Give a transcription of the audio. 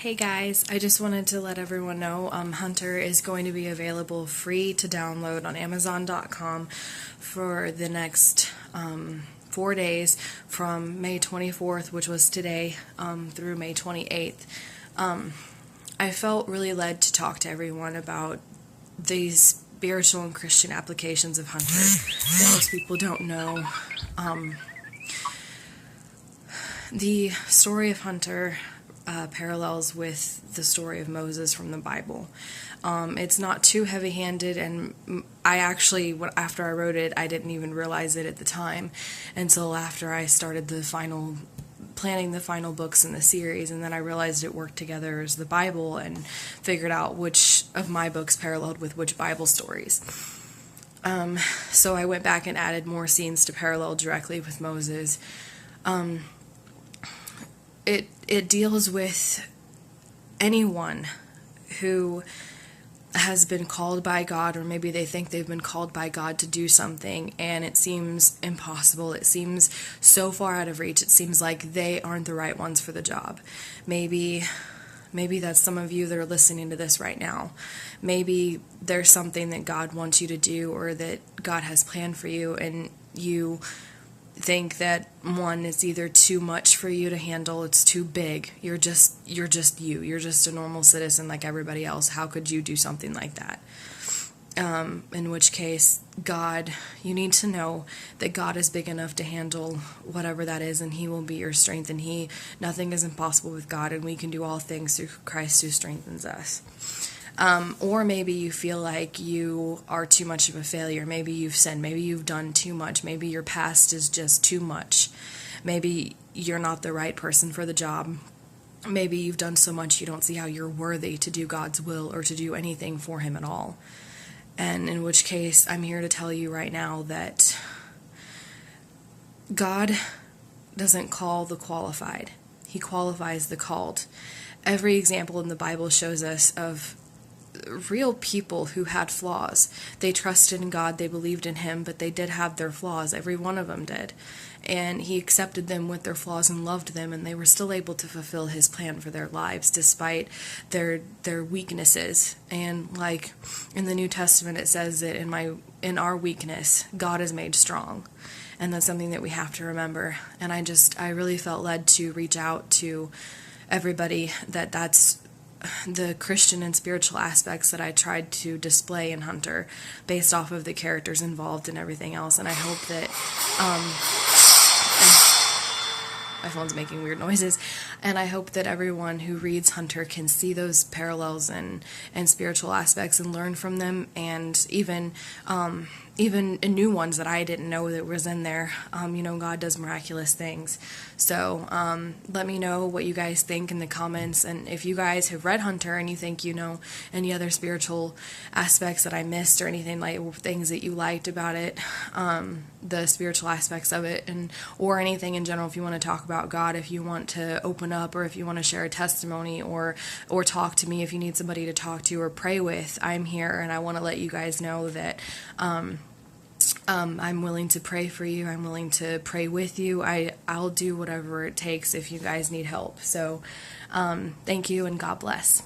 Hey guys, I just wanted to let everyone know Hunter is going to be available free to download on Amazon.com for the next 4 days from May 24th, which was today, through May 28th. I felt really led to talk to everyone about these spiritual and Christian applications of Hunter that most people don't know. The story of Hunter parallels with the story of Moses from the Bible. It's not too heavy-handed, and I actually, after I wrote it, I didn't even realize it at the time until after I started planning the final books in the series, and then I realized it worked together as the Bible and figured out which of my books paralleled with which Bible stories. So I went back and added more scenes to parallel directly with Moses. It deals with anyone who has been called by God, or maybe they think they've been called by God to do something, and it seems impossible. It seems so far out of reach. It seems like they aren't the right ones for the job. Maybe that's some of you that are listening to this right now. Maybe there's something that God wants you to do, or that God has planned for you, and you think that one is either too much for you to handle, it's too big. You're just you. You're just a normal citizen like everybody else. How could you do something like that? In which case, you need to know that God is big enough to handle whatever that is, and He will be your strength, and nothing is impossible with God, and we can do all things through Christ who strengthens us. Or maybe you feel like you are too much of a failure. Maybe you've sinned. Maybe you've done too much. Maybe your past is just too much. Maybe you're not the right person for the job. Maybe you've done so much you don't see how you're worthy to do God's will or to do anything for Him at all. And in which case, I'm here to tell you right now that God doesn't call the qualified. He qualifies the called. Every example in the Bible shows us of real people who had flaws. They trusted in God, they believed in Him, but they did have their flaws. Every one of them did. And He accepted them with their flaws and loved them, and they were still able to fulfill His plan for their lives despite their weaknesses. And like in the New Testament, it says that in our weakness, God is made strong. And that's something that we have to remember. And I really felt led to reach out to everybody that's the Christian and spiritual aspects that I tried to display in Hunter based off of the characters involved and everything else. And I hope that my phone's making weird noises, and I hope that everyone who reads Hunter can see those parallels and spiritual aspects and learn from them, and even new ones that I didn't know that was in there. God does miraculous things. So let me know what you guys think in the comments, and if you guys have read Hunter and you think you know any other spiritual aspects that I missed, or anything like things that you liked about it, the spiritual aspects of it, or anything in general. If you want to talk about God, if you want to open up, or if you want to share a testimony, or talk to me, if you need somebody to talk to or pray with, I'm here, and I want to let you guys know that I'm willing to pray for you. I'm willing to pray with you. I'll do whatever it takes if you guys need help. So thank you, and God bless.